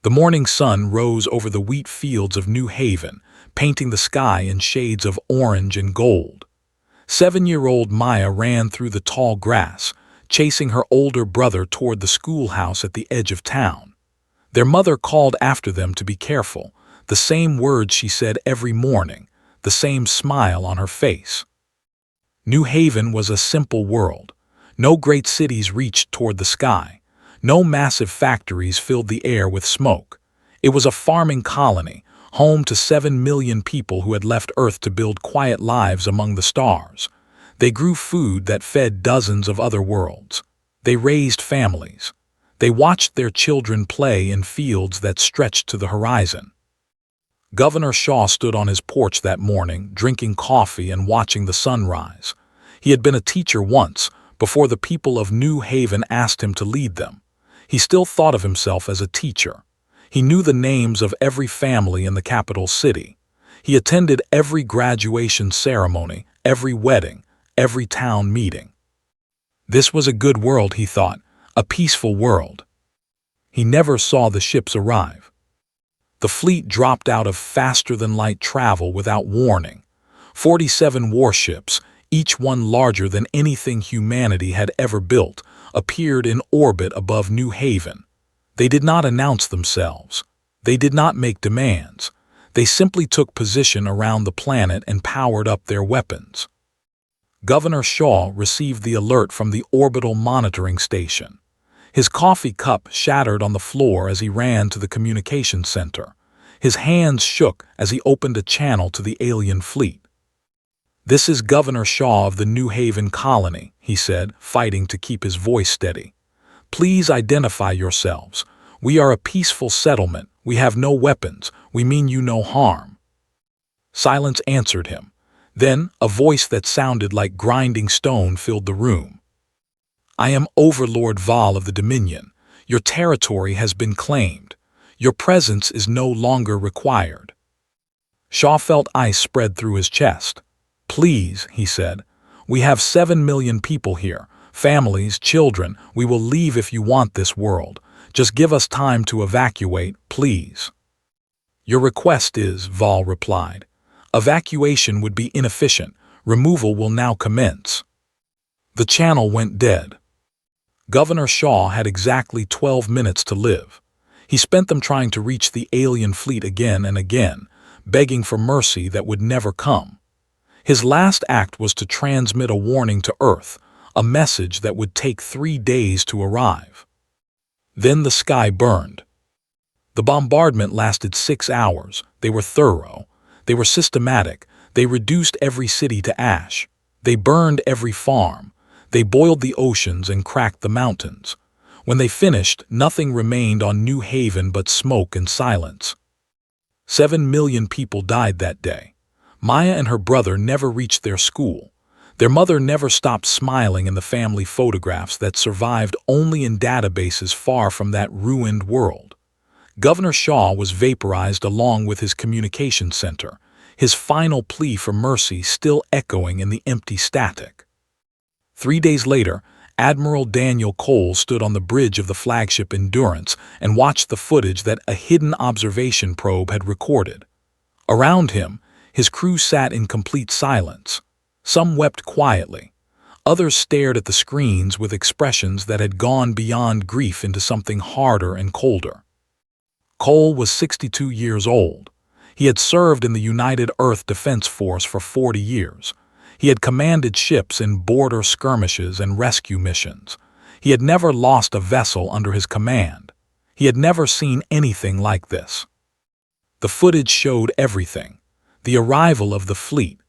The morning sun rose over the wheat fields of New Haven, painting the sky in shades of orange and gold. 7-year-old Maya ran through the tall grass, chasing her older brother toward the schoolhouse at the edge of town. Their mother called after them to be careful, the same words she said every morning, the same smile on her face. New Haven was a simple world. No great cities reached toward the sky. No massive factories filled the air with smoke. It was a farming colony, home to 7 million people who had left Earth to build quiet lives among the stars. They grew food that fed dozens of other worlds. They raised families. They watched their children play in fields that stretched to the horizon. Governor Shaw stood on his porch that morning, drinking coffee and watching the sun rise. He had been a teacher once, before the people of New Haven asked him to lead them. He still thought of himself as a teacher. He knew the names of every family in the capital city. He attended every graduation ceremony, every wedding, every town meeting. This was a good world, he thought, a peaceful world. He never saw the ships arrive. The fleet dropped out of faster-than-light travel without warning. 47 warships, each one larger than anything humanity had ever built, appeared in orbit above New Haven. They did not announce themselves. They did not make demands. They simply took position around the planet and powered up their weapons. Governor Shaw received the alert from the orbital monitoring station. His coffee cup shattered on the floor as he ran to the communications center. His hands shook as he opened a channel to the alien fleet. "This is Governor Shaw of the New Haven colony," he said, fighting to keep his voice steady. "Please identify yourselves. We are a peaceful settlement. We have no weapons. We mean you no harm." Silence answered him. Then a voice that sounded like grinding stone filled the room. "I am Overlord Val of the Dominion. Your territory has been claimed. Your presence is no longer required." Shaw felt ice spread through his chest. "Please," he said. "We have 7 million people here. Families, children. We will leave if you want this world. Just give us time to evacuate, please." "Your request is," Val replied. "Evacuation would be inefficient. Removal will now commence." The channel went dead. Governor Shaw had exactly 12 minutes to live. He spent them trying to reach the alien fleet again and again, begging for mercy that would never come. His last act was to transmit a warning to Earth, a message that would take 3 days to arrive. Then the sky burned. The bombardment lasted 6 hours. They were thorough. They were systematic. They reduced every city to ash. They burned every farm. They boiled the oceans and cracked the mountains. When they finished, nothing remained on New Haven but smoke and silence. 7 million people died that day. Maya and her brother never reached their school. Their mother never stopped smiling in the family photographs that survived only in databases far from that ruined world. Governor Shaw was vaporized along with his communication center, his final plea for mercy still echoing in the empty static. 3 days later, Admiral Daniel Cole stood on the bridge of the flagship Endurance and watched the footage that a hidden observation probe had recorded. Around him, his crew sat in complete silence. Some wept quietly. Others stared at the screens with expressions that had gone beyond grief into something harder and colder. Cole was 62 years old. He had served in the United Earth Defense Force for 40 years. He had commanded ships in border skirmishes and rescue missions. He had never lost a vessel under his command. He had never seen anything like this. The footage showed everything. The arrival of the fleet,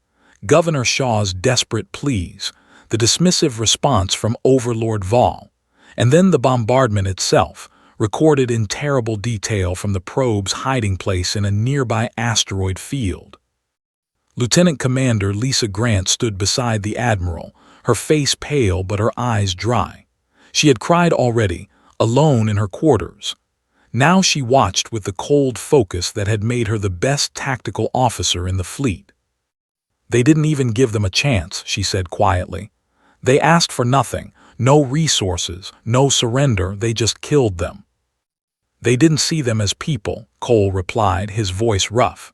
Governor Shaw's desperate pleas, the dismissive response from Overlord Val, and then the bombardment itself, recorded in terrible detail from the probe's hiding place in a nearby asteroid field. Lieutenant Commander Lisa Grant stood beside the Admiral, her face pale but her eyes dry. She had cried already, alone in her quarters. Now she watched with the cold focus that had made her the best tactical officer in the fleet. "They didn't even give them a chance," she said quietly. "They asked for nothing, no resources, no surrender, they just killed them." They didn't see them as people, Cole replied, his voice rough.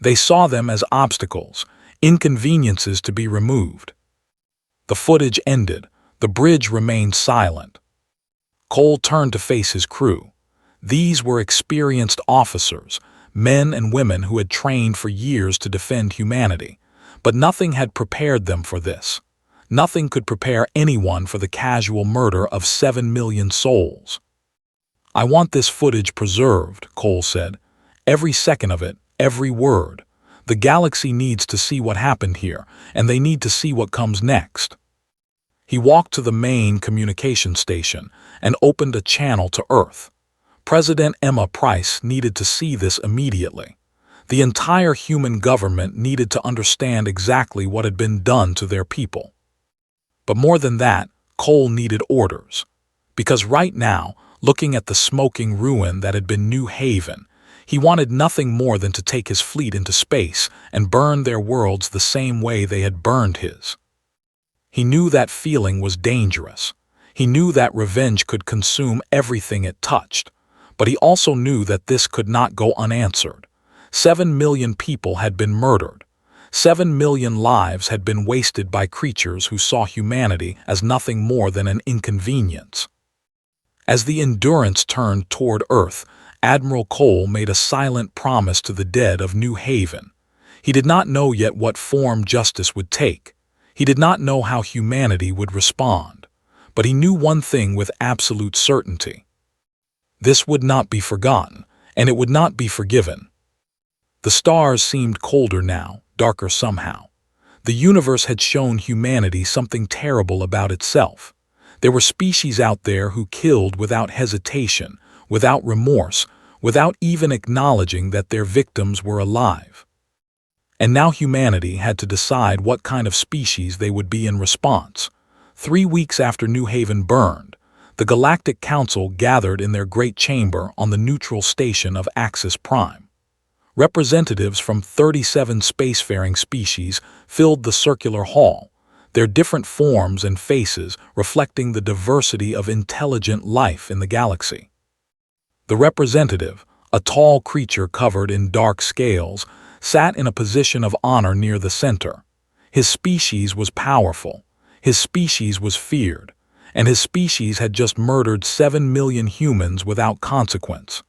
They saw them as obstacles, inconveniences to be removed. The footage ended. The bridge remained silent. Cole turned to face his crew. These were experienced officers, men and women who had trained for years to defend humanity. But nothing had prepared them for this. Nothing could prepare anyone for the casual murder of 7 million souls. I want this footage preserved, Cole said. Every second of it, every word. The galaxy needs to see what happened here, and they need to see what comes next. He walked to the main communication station and opened a channel to Earth. President Emma Price needed to see this immediately. The entire human government needed to understand exactly what had been done to their people. But more than that, Cole needed orders. Because right now, looking at the smoking ruin that had been New Haven, he wanted nothing more than to take his fleet into space and burn their worlds the same way they had burned his. He knew that feeling was dangerous. He knew that revenge could consume everything it touched. But he also knew that this could not go unanswered. 7 million people had been murdered. 7 million lives had been wasted by creatures who saw humanity as nothing more than an inconvenience. As the Endurance turned toward Earth, Admiral Cole made a silent promise to the dead of New Haven. He did not know yet what form justice would take. He did not know how humanity would respond. But he knew one thing with absolute certainty. This would not be forgotten, and it would not be forgiven. The stars seemed colder now, darker somehow. The universe had shown humanity something terrible about itself. There were species out there who killed without hesitation, without remorse, without even acknowledging that their victims were alive. And now humanity had to decide what kind of species they would be in response. 3 weeks after New Haven burned, the Galactic Council gathered in their great chamber on the neutral station of Axis Prime. Representatives from 37 spacefaring species filled the circular hall, their different forms and faces reflecting the diversity of intelligent life in the galaxy. The representative, a tall creature covered in dark scales, sat in a position of honor near the center. His species was powerful. His species was feared. And his species had just murdered 7 million humans without consequence.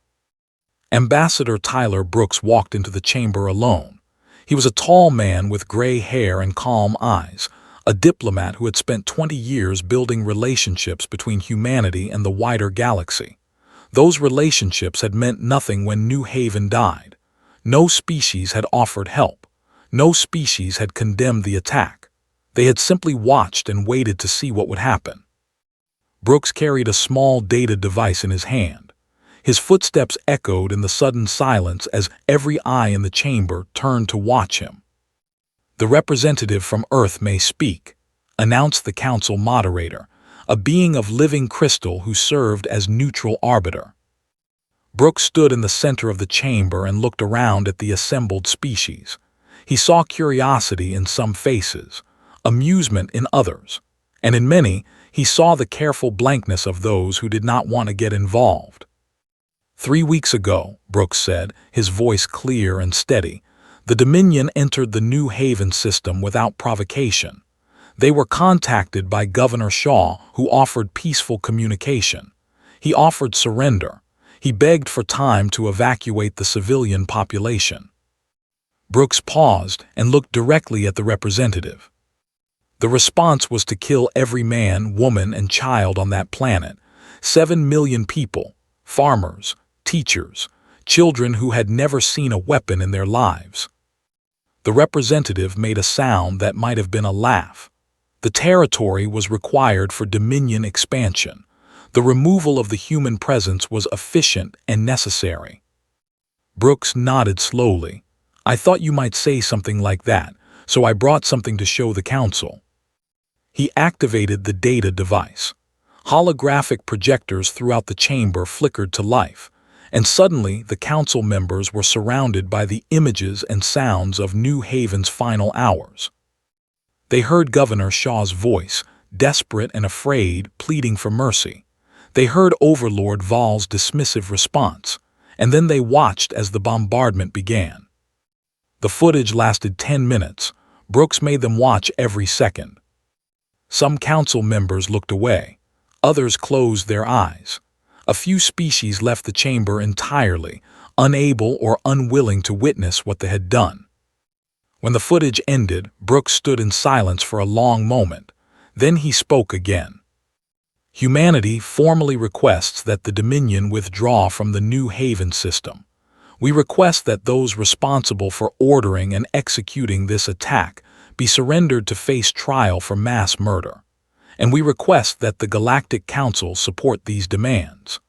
Ambassador Tyler Brooks walked into the chamber alone. He was a tall man with gray hair and calm eyes, a diplomat who had spent 20 years building relationships between humanity and the wider galaxy. Those relationships had meant nothing when New Haven died. No species had offered help. No species had condemned the attack. They had simply watched and waited to see what would happen. Brooks carried a small data device in his hand. His footsteps echoed in the sudden silence as every eye in the chamber turned to watch him. "The representative from Earth may speak," announced the council moderator, a being of living crystal who served as neutral arbiter. Brooks stood in the center of the chamber and looked around at the assembled species. He saw curiosity in some faces, amusement in others, and in many, he saw the careful blankness of those who did not want to get involved. 3 weeks ago, Brooks said, his voice clear and steady, the Dominion entered the New Haven system without provocation. They were contacted by Governor Shaw, who offered peaceful communication. He offered surrender. He begged for time to evacuate the civilian population. Brooks paused and looked directly at the representative. The response was to kill every man, woman, and child on that planet. 7 million people, farmers, teachers, children who had never seen a weapon in their lives. The representative made a sound that might have been a laugh. The territory was required for Dominion expansion. The removal of the human presence was efficient and necessary. Brooks nodded slowly. "I thought you might say something like that, so I brought something to show the council." He activated the data device. Holographic projectors throughout the chamber flickered to life, and suddenly the council members were surrounded by the images and sounds of New Haven's final hours. They heard Governor Shaw's voice, desperate and afraid, pleading for mercy. They heard Overlord Val's dismissive response, and then they watched as the bombardment began. The footage lasted 10 minutes. Brooks made them watch every second. Some council members looked away. Others closed their eyes. A few species left the chamber entirely, unable or unwilling to witness what they had done. When the footage ended, Brooks stood in silence for a long moment. Then he spoke again. Humanity formally requests that the Dominion withdraw from the New Haven system. We request that those responsible for ordering and executing this attack be surrendered to face trial for mass murder. And we request that the Galactic Council support these demands.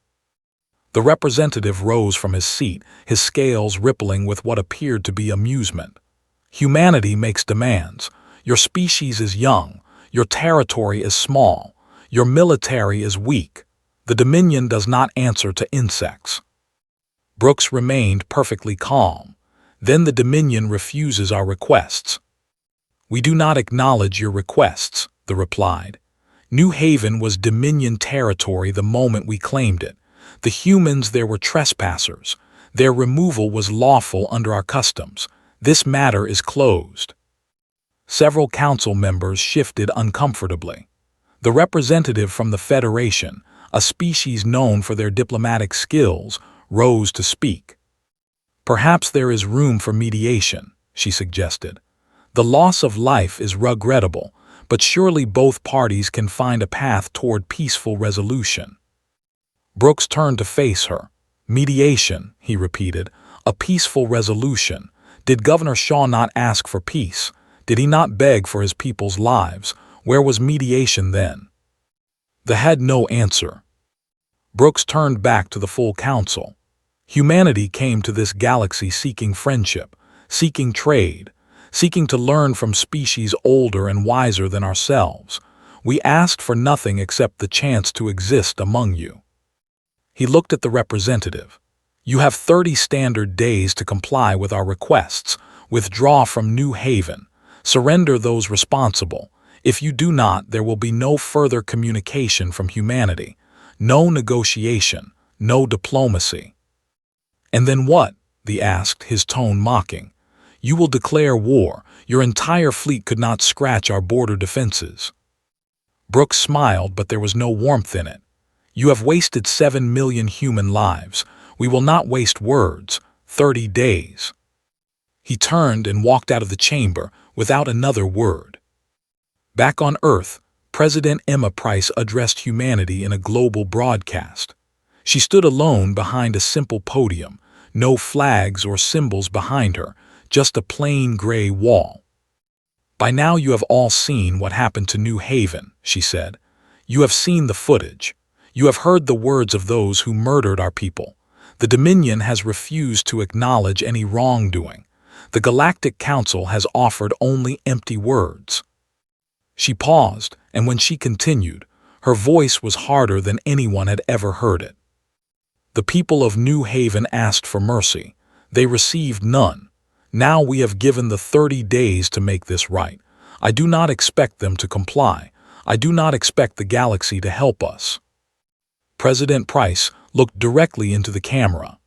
The representative rose from his seat, his scales rippling with what appeared to be amusement. Humanity makes demands. Your species is young. Your territory is small. Your military is weak. The Dominion does not answer to insects. Brooks remained perfectly calm. Then the Dominion refuses our requests. We do not acknowledge your requests, they replied. New Haven was Dominion territory the moment we claimed it. The humans there were trespassers. Their removal was lawful under our customs. This matter is closed. Several council members shifted uncomfortably. The representative from the Federation, a species known for their diplomatic skills, rose to speak. Perhaps there is room for mediation, she suggested. The loss of life is regrettable, but surely both parties can find a path toward peaceful resolution. Brooks turned to face her. Mediation, he repeated, a peaceful resolution. Did Governor Shaw not ask for peace? Did he not beg for his people's lives? Where was mediation then? They had no answer. Brooks turned back to the full council. Humanity came to this galaxy seeking friendship, seeking trade, seeking to learn from species older and wiser than ourselves. We asked for nothing except the chance to exist among you. He looked at the representative. You have 30 standard days to comply with our requests. Withdraw from New Haven. Surrender those responsible. If you do not, there will be no further communication from humanity, no negotiation, no diplomacy. And then what? He asked, his tone mocking. You will declare war. Your entire fleet could not scratch our border defenses. Brooks smiled, but there was no warmth in it. You have wasted 7 million human lives. We will not waste words. 30 days. He turned and walked out of the chamber without another word. Back on Earth, President Emma Price addressed humanity in a global broadcast. She stood alone behind a simple podium, no flags or symbols behind her, just a plain gray wall. By now you have all seen what happened to New Haven, she said. You have seen the footage. You have heard the words of those who murdered our people. The Dominion has refused to acknowledge any wrongdoing. The Galactic Council has offered only empty words. She paused, and when she continued, her voice was harder than anyone had ever heard it. The people of New Haven asked for mercy. They received none. Now we have given the 30 days to make this right. I do not expect them to comply. I do not expect the galaxy to help us. President Price looked directly into the camera.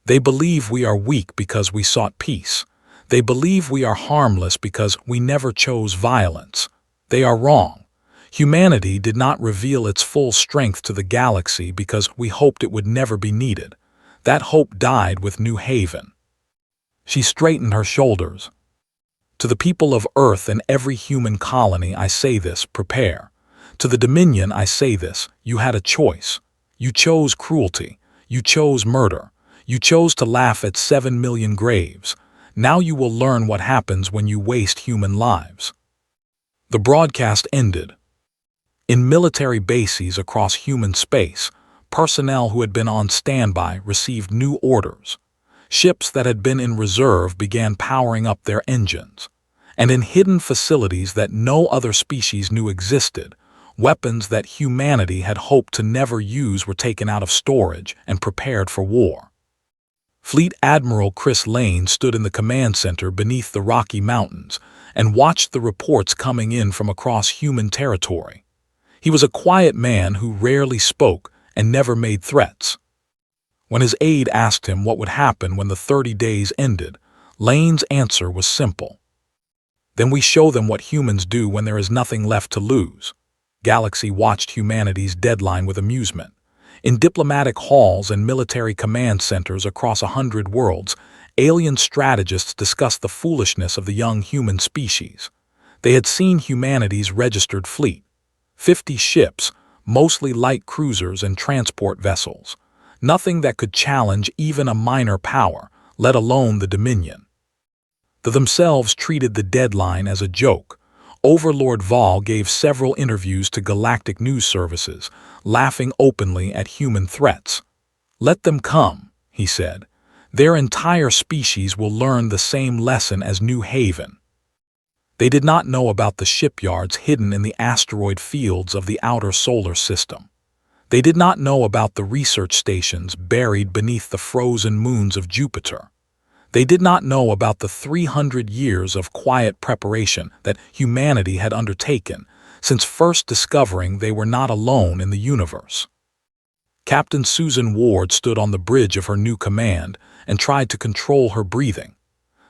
They believe we are weak because we sought peace. They believe we are harmless because we never chose violence. They are wrong. Humanity did not reveal its full strength to the galaxy because we hoped it would never be needed. That hope died with New Haven. She straightened her shoulders. To the people of Earth and every human colony I say this, prepare. To the Dominion I say this, you had a choice. You chose cruelty. You chose murder. You chose to laugh at 7 million graves. Now you will learn what happens when you waste human lives. The broadcast ended. In military bases across human space, personnel who had been on standby received new orders. Ships that had been in reserve began powering up their engines. And in hidden facilities that no other species knew existed, weapons that humanity had hoped to never use were taken out of storage and prepared for war. Fleet Admiral Chris Lane stood in the command center beneath the Rocky Mountains and watched the reports coming in from across human territory. He was a quiet man who rarely spoke and never made threats. When his aide asked him what would happen when the 30 days ended, Lane's answer was simple. Then we show them what humans do when there is nothing left to lose. Galaxy watched humanity's deadline with amusement. In diplomatic halls and military command centers across 100 worlds, alien strategists discussed the foolishness of the young human species. They had seen humanity's registered fleet. 50 ships, mostly light cruisers and transport vessels. Nothing that could challenge even a minor power, let alone the Dominion. They themselves treated the deadline as a joke. Overlord Vol gave several interviews to galactic news services, laughing openly at human threats. "Let them come," he said. "Their entire species will learn the same lesson as New Haven." They did not know about the shipyards hidden in the asteroid fields of the outer solar system. They did not know about the research stations buried beneath the frozen moons of Jupiter. They did not know about the 300 years of quiet preparation that humanity had undertaken since first discovering they were not alone in the universe. Captain Susan Ward stood on the bridge of her new command and tried to control her breathing.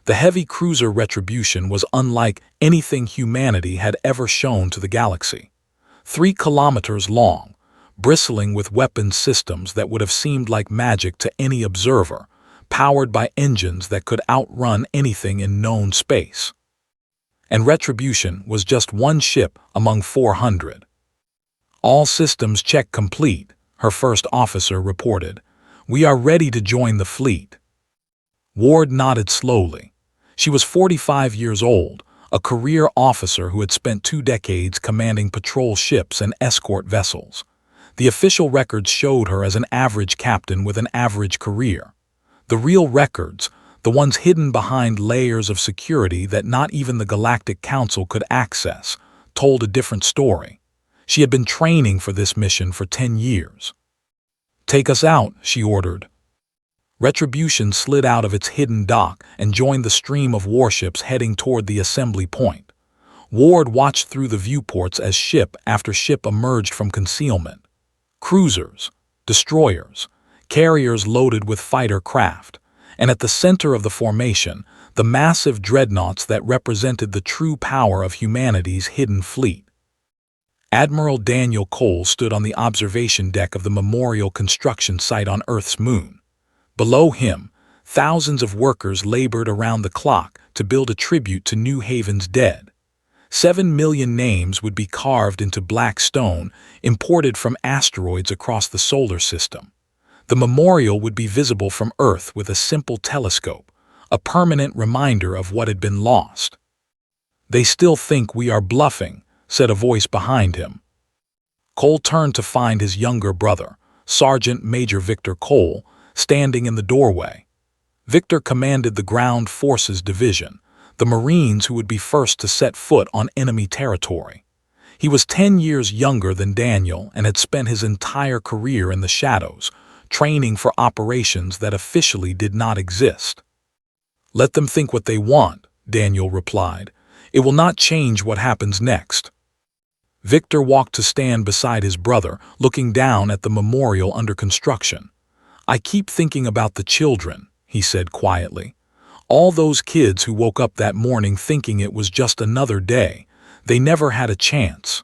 The heavy cruiser Retribution was unlike anything humanity had ever shown to the galaxy. 3 kilometers long, bristling with weapons systems that would have seemed like magic to any observer, powered by engines that could outrun anything in known space. And Retribution was just one ship among 400. "All systems check complete," her first officer reported. "We are ready to join the fleet." Ward nodded slowly. She was 45 years old, a career officer who had spent 2 decades commanding patrol ships and escort vessels. The official records showed her as an average captain with an average career. The real records, the ones hidden behind layers of security that not even the Galactic Council could access, told a different story. She had been training for this mission for 10 years. "Take us out," she ordered. Retribution slid out of its hidden dock and joined the stream of warships heading toward the assembly point. Ward watched through the viewports as ship after ship emerged from concealment. Cruisers, destroyers, carriers loaded with fighter craft, and at the center of the formation, the massive dreadnoughts that represented the true power of humanity's hidden fleet. Admiral Daniel Cole stood on the observation deck of the memorial construction site on Earth's moon. Below him, thousands of workers labored around the clock to build a tribute to New Haven's dead. 7 million names would be carved into black stone imported from asteroids across the solar system. The memorial would be visible from Earth with a simple telescope, a permanent reminder of what had been lost. "They still think we are bluffing," said a voice behind him. Cole turned to find his younger brother, Sergeant Major Victor Cole, standing in the doorway. Victor commanded the Ground Forces Division, the Marines who would be first to set foot on enemy territory. He was 10 years younger than Daniel and had spent his entire career in the shadows, training for operations that officially did not exist. "Let them think what they want," Daniel replied. "It will not change what happens next." Victor walked to stand beside his brother, looking down at the memorial under construction. "I keep thinking about the children," he said quietly. "All those kids who woke up that morning thinking it was just another day. They never had a chance."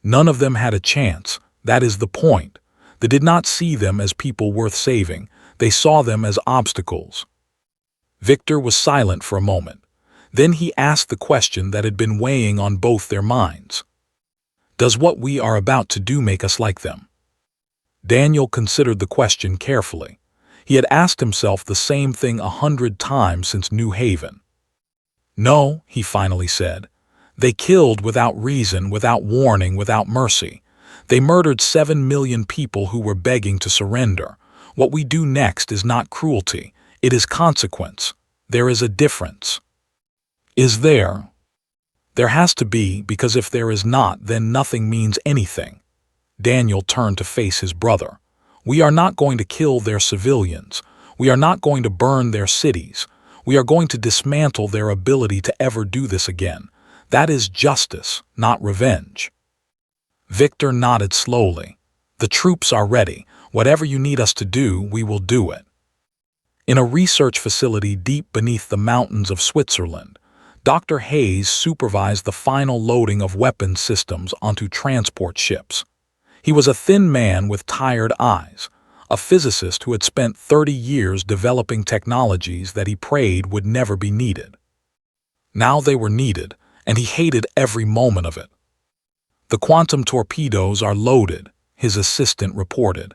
None of them had a chance, that is the point. They did not see them as people worth saving, they saw them as obstacles. Victor was silent for a moment. Then he asked the question that had been weighing on both their minds. "Does what we are about to do make us like them?" Daniel considered the question carefully. He had asked himself the same thing 100 times since New Haven. "No," he finally said. "They killed without reason, without warning, without mercy. They murdered 7 million people who were begging to surrender. What we do next is not cruelty, it is consequence. There is a difference." "Is there?" "There has to be, because if there is not, then nothing means anything." Daniel turned to face his brother. "We are not going to kill their civilians. We are not going to burn their cities. We are going to dismantle their ability to ever do this again. That is justice, not revenge." Victor nodded slowly. "The troops are ready. Whatever you need us to do, we will do it." In a research facility deep beneath the mountains of Switzerland, Dr. Hayes supervised the final loading of weapons systems onto transport ships. He was a thin man with tired eyes, a physicist who had spent 30 years developing technologies that he prayed would never be needed. Now they were needed, and he hated every moment of it. "The quantum torpedoes are loaded," his assistant reported.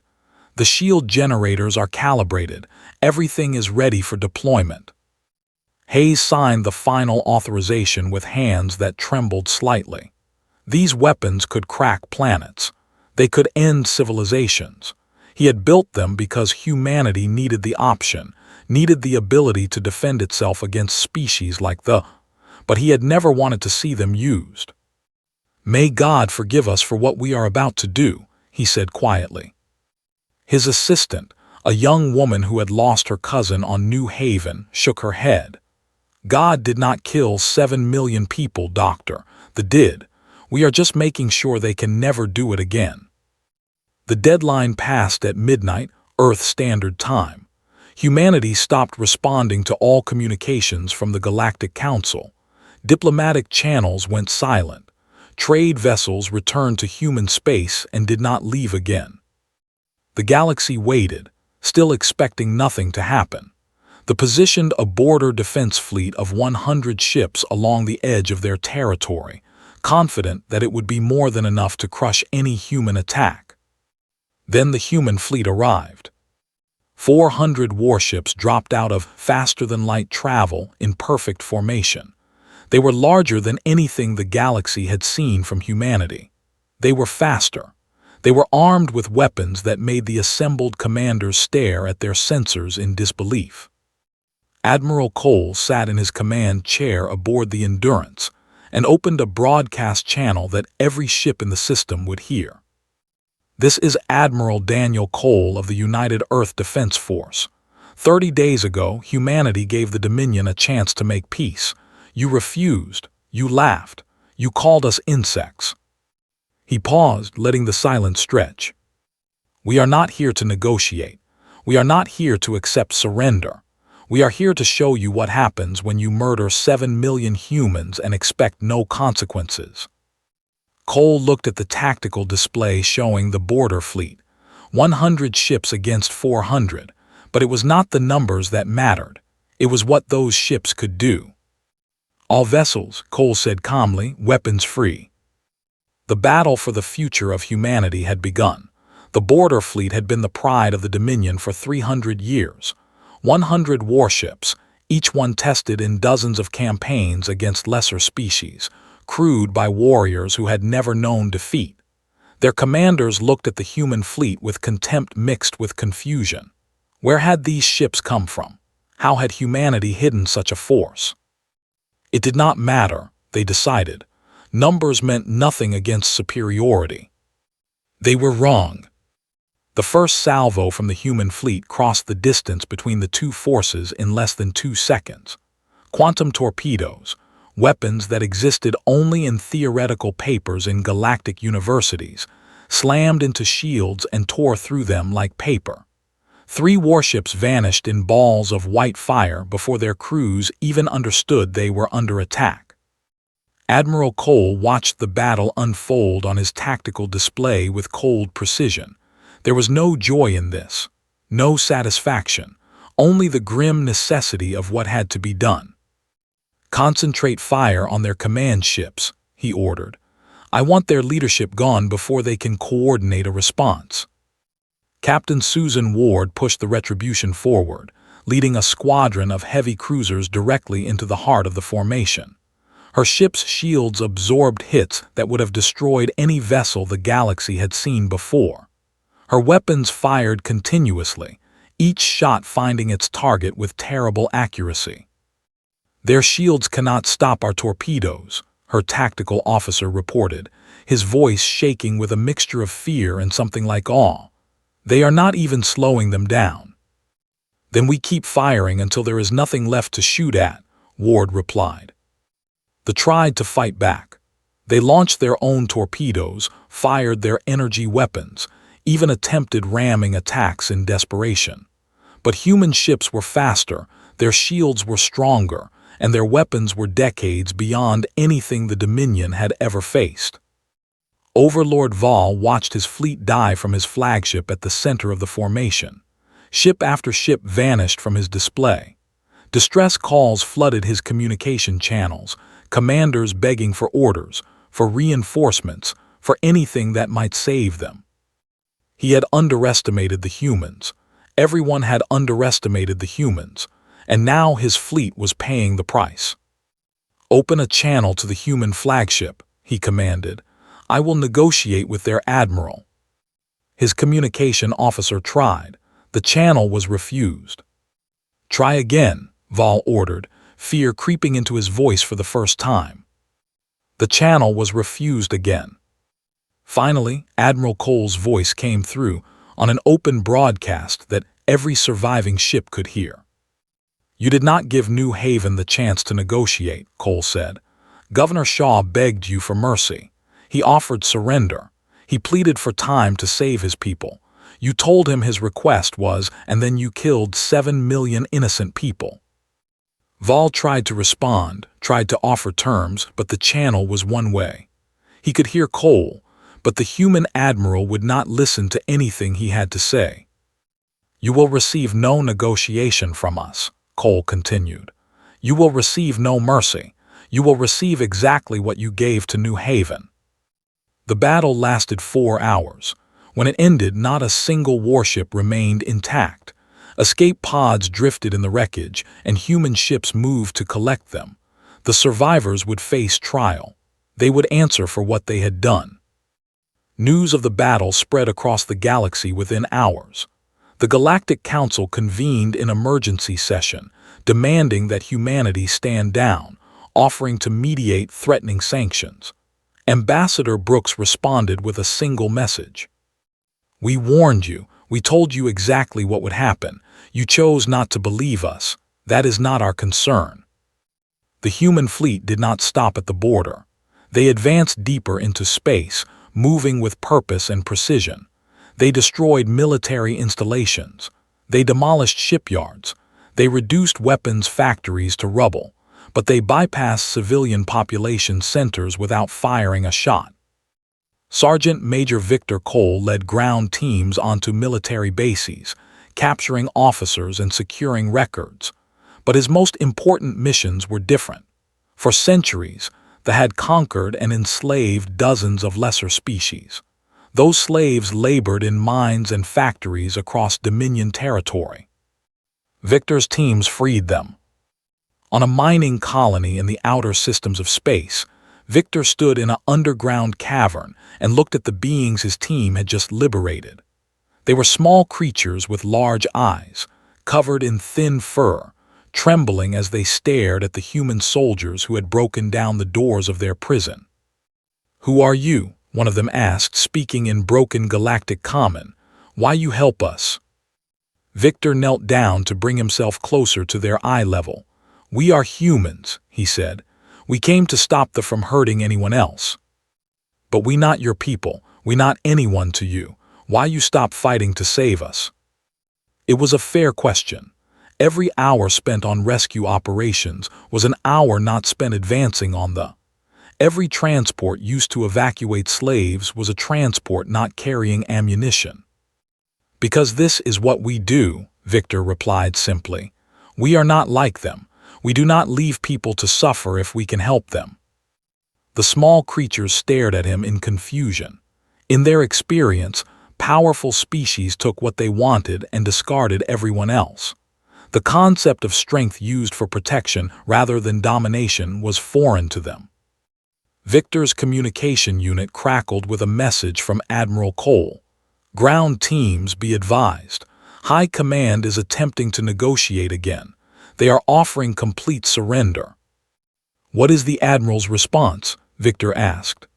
"The shield generators are calibrated. Everything is ready for deployment." Hayes signed the final authorization with hands that trembled slightly. These weapons could crack planets. They could end civilizations. He had built them because humanity needed the option, needed the ability to defend itself against species like but he had never wanted to see them used. "May God forgive us for what we are about to do," he said quietly. His assistant, a young woman who had lost her cousin on New Haven, shook her head. "God did not kill 7 million people, Doctor. The did. We are just making sure they can never do it again." The deadline passed at midnight, Earth Standard Time. Humanity stopped responding to all communications from the Galactic Council. Diplomatic channels went silent. Trade vessels returned to human space and did not leave again. The galaxy waited, still expecting nothing to happen. They positioned a border defense fleet of 100 ships along the edge of their territory, confident that it would be more than enough to crush any human attack. Then the human fleet arrived. 400 warships dropped out of faster-than-light travel in perfect formation. They were larger than anything the galaxy had seen from humanity. They were faster. They were armed with weapons that made the assembled commanders stare at their sensors in disbelief. Admiral Cole sat in his command chair aboard the Endurance and opened a broadcast channel that every ship in the system would hear. "This is Admiral Daniel Cole of the United Earth Defense Force. 30 days ago, humanity gave the Dominion a chance to make peace. You refused. You laughed. You called us insects." He paused, letting the silence stretch. "We are not here to negotiate. We are not here to accept surrender. We are here to show you what happens when you murder 7 million humans and expect no consequences." Cole looked at the tactical display showing the border fleet. 100 ships against 400, but it was not the numbers that mattered. It was what those ships could do. "All vessels," Cole said calmly, "weapons free." The battle for the future of humanity had begun. The border fleet had been the pride of the Dominion for 300 years. 100 warships, each one tested in dozens of campaigns against lesser species, crewed by warriors who had never known defeat. Their commanders looked at the human fleet with contempt mixed with confusion. Where had these ships come from? How had humanity hidden such a force? It did not matter, they decided. Numbers meant nothing against superiority. They were wrong. The first salvo from the human fleet crossed the distance between the two forces in less than 2 seconds. Quantum torpedoes, weapons that existed only in theoretical papers in galactic universities, slammed into shields and tore through them like paper. 3 warships vanished in balls of white fire before their crews even understood they were under attack. Admiral Cole watched the battle unfold on his tactical display with cold precision. There was no joy in this, no satisfaction, only the grim necessity of what had to be done. "Concentrate fire on their command ships," he ordered. "I want their leadership gone before they can coordinate a response." Captain Susan Ward pushed the Retribution forward, leading a squadron of heavy cruisers directly into the heart of the formation. Her ship's shields absorbed hits that would have destroyed any vessel the galaxy had seen before. Her weapons fired continuously, each shot finding its target with terrible accuracy. "Their shields cannot stop our torpedoes," her tactical officer reported, his voice shaking with a mixture of fear and something like awe. "They are not even slowing them down." "Then we keep firing until there is nothing left to shoot at," Ward replied. They tried to fight back. They launched their own torpedoes, fired their energy weapons, even attempted ramming attacks in desperation. But human ships were faster, their shields were stronger, and their weapons were decades beyond anything the Dominion had ever faced. Overlord Vol watched his fleet die from his flagship at the center of the formation. Ship after ship vanished from his display. Distress calls flooded his communication channels, commanders begging for orders, for reinforcements, for anything that might save them. He had underestimated the humans. Everyone had underestimated the humans, and now his fleet was paying the price. "Open a channel to the human flagship," he commanded. "I will negotiate with their admiral." His communication officer tried. The channel was refused. "Try again," Vol ordered, fear creeping into his voice for the first time. The channel was refused again. Finally, Admiral Cole's voice came through on an open broadcast that every surviving ship could hear. "You did not give New Haven the chance to negotiate," Cole said. "Governor Shaw begged you for mercy. He offered surrender. He pleaded for time to save his people. You told him his request was, and then you killed 7 million innocent people." Vol tried to respond, tried to offer terms, but the channel was one way. He could hear Cole, but the human admiral would not listen to anything he had to say. "You will receive no negotiation from us," Cole continued. "You will receive no mercy. You will receive exactly what you gave to New Haven." The battle lasted 4 hours. When it ended, not a single warship remained intact. Escape pods drifted in the wreckage, and human ships moved to collect them. The survivors would face trial. They would answer for what they had done. News of the battle spread across the galaxy within hours. The Galactic Council convened in emergency session, demanding that humanity stand down, offering to mediate threatening sanctions. Ambassador Brooks responded with a single message. "We warned you. We told you exactly what would happen. You chose not to believe us. That is not our concern." The human fleet did not stop at the border. They advanced deeper into space, moving with purpose and precision. They destroyed military installations. They demolished shipyards. They reduced weapons factories to rubble, but they bypassed civilian population centers without firing a shot. Sergeant Major Victor Cole led ground teams onto military bases, capturing officers and securing records. But his most important missions were different. For centuries, they had conquered and enslaved dozens of lesser species. Those slaves labored in mines and factories across Dominion territory. Victor's teams freed them. On a mining colony in the outer systems of space, Victor stood in an underground cavern and looked at the beings his team had just liberated. They were small creatures with large eyes, covered in thin fur, trembling as they stared at the human soldiers who had broken down the doors of their prison. "Who are you?" one of them asked, speaking in broken galactic common. "Why you help us?" Victor knelt down to bring himself closer to their eye level. "We are humans," he said. "We came to stop them from hurting anyone else." "But we not your people. We not anyone to you. Why you stop fighting to save us?" It was a fair question. Every hour spent on rescue operations was an hour not spent advancing on the. Every transport used to evacuate slaves was a transport not carrying ammunition. "Because this is what we do," Victor replied simply. "We are not like them. We do not leave people to suffer if we can help them." The small creatures stared at him in confusion. In their experience, powerful species took what they wanted and discarded everyone else. The concept of strength used for protection rather than domination was foreign to them. Victor's communication unit crackled with a message from Admiral Cole. "Ground teams, be advised. High Command is attempting to negotiate again. They are offering complete surrender." "What is the Admiral's response?" Victor asked.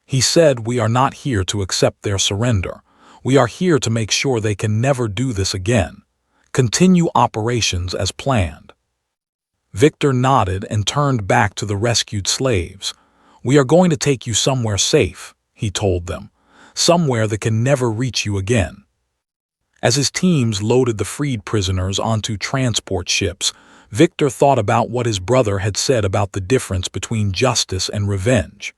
He said, "We are not here to accept their surrender. We are here to make sure they can never do this again. Continue operations as planned." Victor nodded and turned back to the rescued slaves. "We are going to take you somewhere safe," he told them, "somewhere that can never reach you again." As his teams loaded the freed prisoners onto transport ships, Victor thought about what his brother had said about the difference between justice and revenge.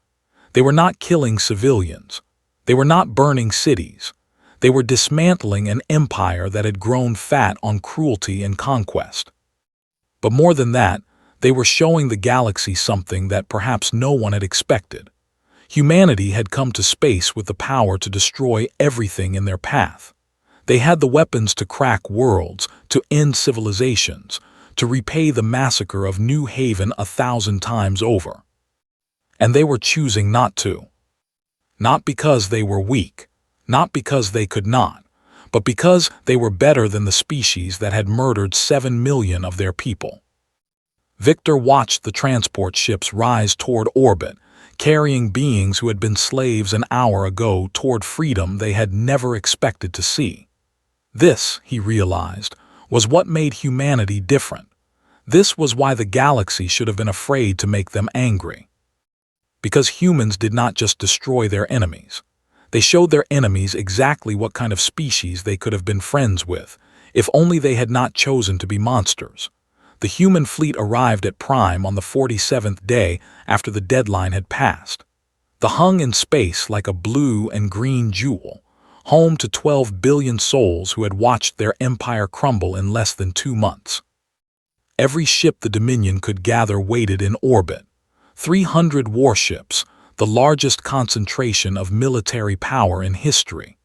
They were not killing civilians. They were not burning cities. They were dismantling an empire that had grown fat on cruelty and conquest. But more than that, they were showing the galaxy something that perhaps no one had expected. Humanity had come to space with the power to destroy everything in their path. They had the weapons to crack worlds, to end civilizations, to repay the massacre of New Haven 1,000 times over. And they were choosing not to. Not because they were weak, not because they could not, but because they were better than the species that had murdered 7 million of their people. Victor watched the transport ships rise toward orbit, carrying beings who had been slaves an hour ago toward freedom they had never expected to see. This, he realized, was what made humanity different. This was why the galaxy should have been afraid to make them angry. Because humans did not just destroy their enemies. They showed their enemies exactly what kind of species they could have been friends with, if only they had not chosen to be monsters. The human fleet arrived at Prime on the 47th day after the deadline had passed. They hung in space like a blue and green jewel, home to 12 billion souls who had watched their empire crumble in less than 2 months. Every ship the Dominion could gather waited in orbit. 300 warships, the largest concentration of military power in history.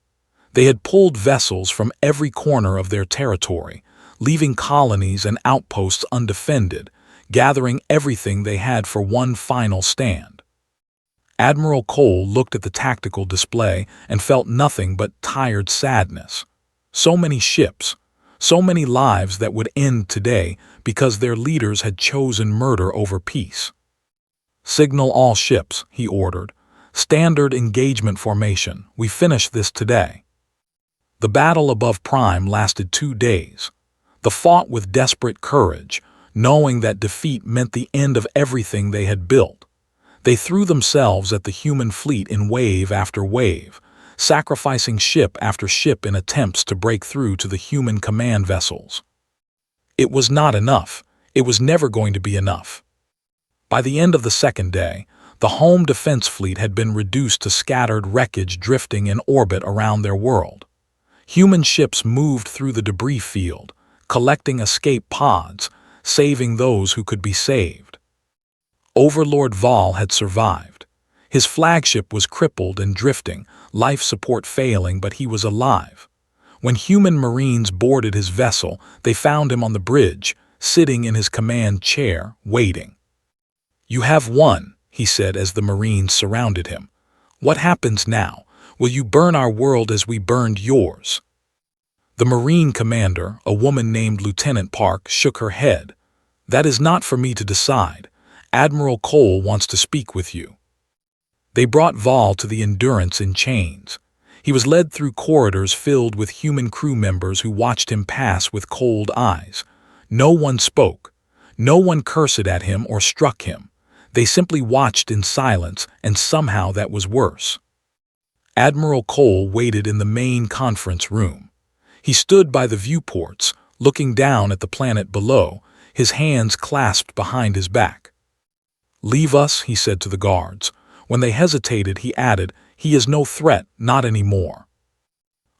They had pulled vessels from every corner of their territory, leaving colonies and outposts undefended, gathering everything they had for one final stand. Admiral Cole looked at the tactical display and felt nothing but tired sadness. So many ships, so many lives that would end today because their leaders had chosen murder over peace. "Signal all ships," he ordered. "Standard engagement formation. We finish this today." The battle above Prime lasted 2 days. They fought with desperate courage, knowing that defeat meant the end of everything they had built. They threw themselves at the human fleet in wave after wave, sacrificing ship after ship in attempts to break through to the human command vessels. It was not enough. It was never going to be enough. By the end of the 2nd day, the home defense fleet had been reduced to scattered wreckage drifting in orbit around their world. Human ships moved through the debris field, collecting escape pods, saving those who could be saved. Overlord Vol had survived. His flagship was crippled and drifting, life support failing, but he was alive. When human Marines boarded his vessel, they found him on the bridge, sitting in his command chair, waiting. "You have won," he said as the Marines surrounded him. "What happens now? Will you burn our world as we burned yours?" The Marine commander, a woman named Lieutenant Park, shook her head. "That is not for me to decide. Admiral Cole wants to speak with you." They brought Vol to the Endurance in chains. He was led through corridors filled with human crew members who watched him pass with cold eyes. No one spoke. No one cursed at him or struck him. They simply watched in silence, and somehow that was worse. Admiral Cole waited in the main conference room. He stood by the viewports, looking down at the planet below, his hands clasped behind his back. "Leave us," he said to the guards. When they hesitated, he added, "He is no threat, not anymore."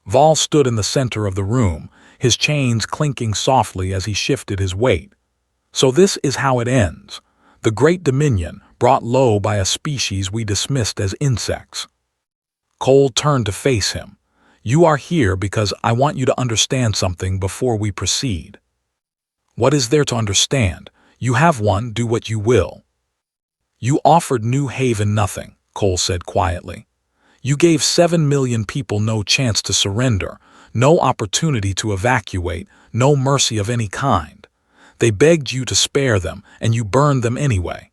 Vol stood in the center of the room, his chains clinking softly as he shifted his weight. "So this is how it ends. The Great Dominion, brought low by a species we dismissed as insects." Cole turned to face him. "You are here because I want you to understand something before we proceed." "What is there to understand? You have one, do what you will." "You offered New Haven nothing," Cole said quietly. "You gave 7 million people no chance to surrender, no opportunity to evacuate, no mercy of any kind. They begged you to spare them, and you burned them anyway.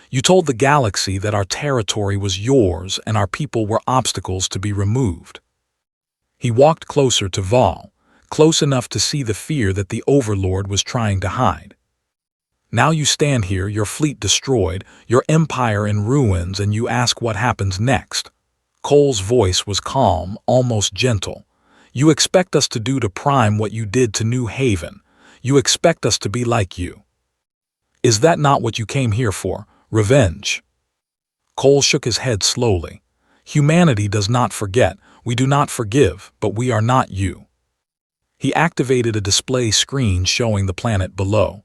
You told the galaxy that our territory was yours and our people were obstacles to be removed." He walked closer to Vol, close enough to see the fear that the Overlord was trying to hide. Now you stand here, your fleet destroyed, your empire in ruins, and you ask what happens next. Cole's voice was calm, almost gentle. You expect us to do to Prime what you did to New Haven. You expect us to be like you. Is that not what you came here for? Revenge? Cole shook his head slowly. Humanity does not forget. We do not forgive, but we are not you. He activated a display screen showing the planet below.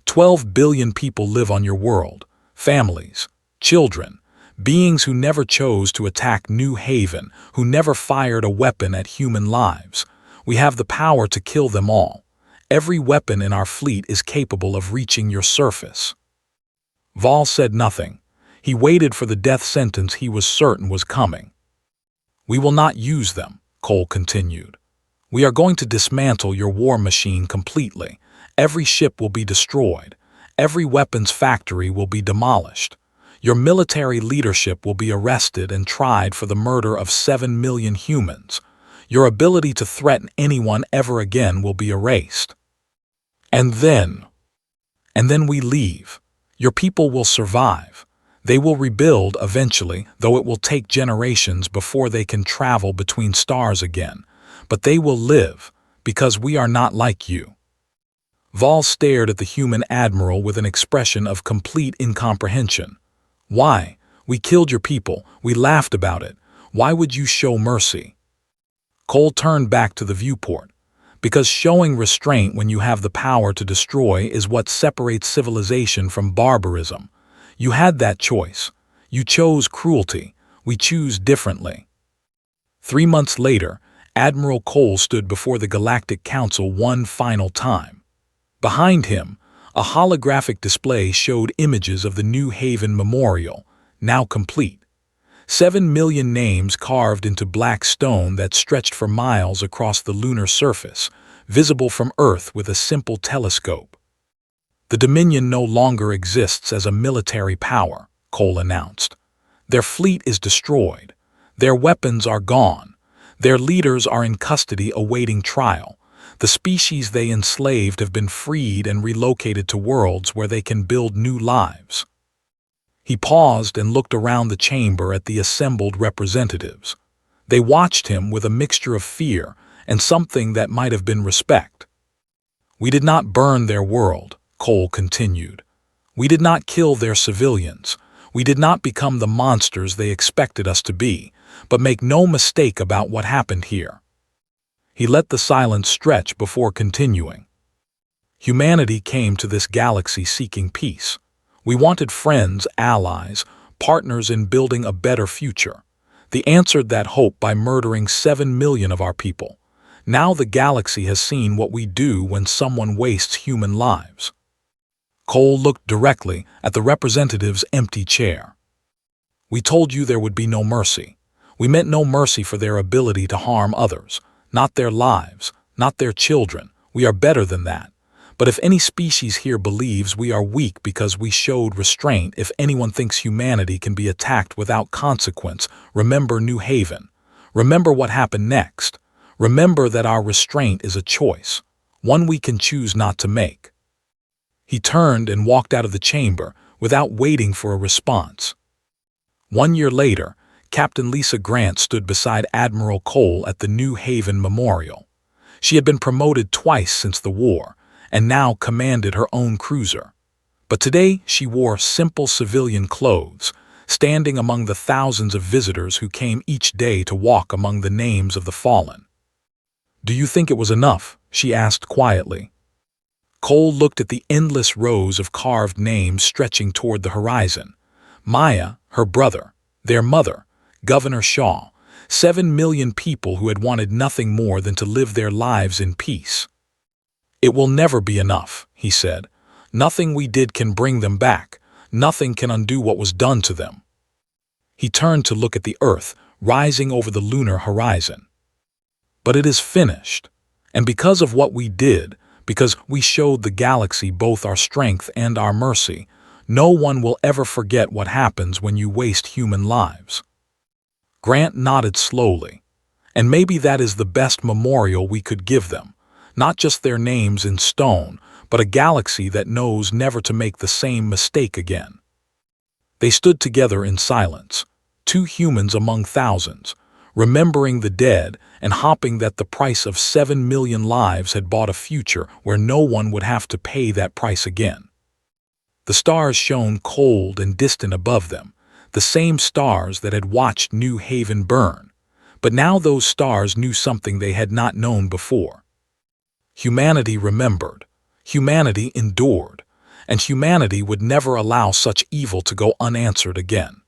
12 billion people live on your world. Families, children, beings who never chose to attack New Haven, who never fired a weapon at human lives. We have the power to kill them all. Every weapon in our fleet is capable of reaching your surface. Vol said nothing. He waited for the death sentence he was certain was coming. We will not use them, Cole continued. We are going to dismantle your war machine completely. Every ship will be destroyed. Every weapons factory will be demolished. Your military leadership will be arrested and tried for the murder of 7 million humans. Your ability to threaten anyone ever again will be erased. And then we leave. Your people will survive. They will rebuild eventually, though it will take generations before they can travel between stars again. But they will live, because we are not like you. Vol stared at the human admiral with an expression of complete incomprehension. Why? We killed your people. We laughed about it. Why would you show mercy? Cole turned back to the viewport. Because showing restraint when you have the power to destroy is what separates civilization from barbarism. You had that choice. You chose cruelty. We choose differently. 3 months later, Admiral Cole stood before the Galactic Council one final time. Behind him, a holographic display showed images of the New Haven Memorial, now complete. 7 million names carved into black stone that stretched for miles across the lunar surface, visible from Earth with a simple telescope. The Dominion no longer exists as a military power, Cole announced. Their fleet is destroyed. Their weapons are gone. Their leaders are in custody awaiting trial. The species they enslaved have been freed and relocated to worlds where they can build new lives. He paused and looked around the chamber at the assembled representatives. They watched him with a mixture of fear and something that might have been respect. We did not burn their world, Cole continued. We did not kill their civilians. We did not become the monsters they expected us to be, but make no mistake about what happened here. He let the silence stretch before continuing. Humanity came to this galaxy seeking peace. We wanted friends, allies, partners in building a better future. They answered that hope by murdering 7 million of our people. Now the galaxy has seen what we do when someone wastes human lives. Cole looked directly at the representative's empty chair. We told you there would be no mercy. We meant no mercy for their ability to harm others, not their lives, not their children. We are better than that. But if any species here believes we are weak because we showed restraint, if anyone thinks humanity can be attacked without consequence, remember New Haven. Remember what happened next. Remember that our restraint is a choice, one we can choose not to make. He turned and walked out of the chamber without waiting for a response. 1 year later, Captain Lisa Grant stood beside Admiral Cole at the New Haven Memorial. She had been promoted twice since the war, and now commanded her own cruiser. But today she wore simple civilian clothes, standing among the thousands of visitors who came each day to walk among the names of the fallen. Do you think it was enough? She asked quietly. Cole looked at the endless rows of carved names stretching toward the horizon. Maya, her brother, their mother, Governor Shaw, 7 million people who had wanted nothing more than to live their lives in peace. It will never be enough, he said. Nothing we did can bring them back. Nothing can undo what was done to them. He turned to look at the Earth, rising over the lunar horizon. But it is finished. And because of what we did, because we showed the galaxy both our strength and our mercy, no one will ever forget what happens when you waste human lives. Grant nodded slowly. And maybe that is the best memorial we could give them. Not just their names in stone, but a galaxy that knows never to make the same mistake again. They stood together in silence, two humans among thousands, remembering the dead and hoping that the price of 7 million lives had bought a future where no one would have to pay that price again. The stars shone cold and distant above them, the same stars that had watched New Haven burn. But now those stars knew something they had not known before. Humanity remembered, humanity endured, and humanity would never allow such evil to go unanswered again.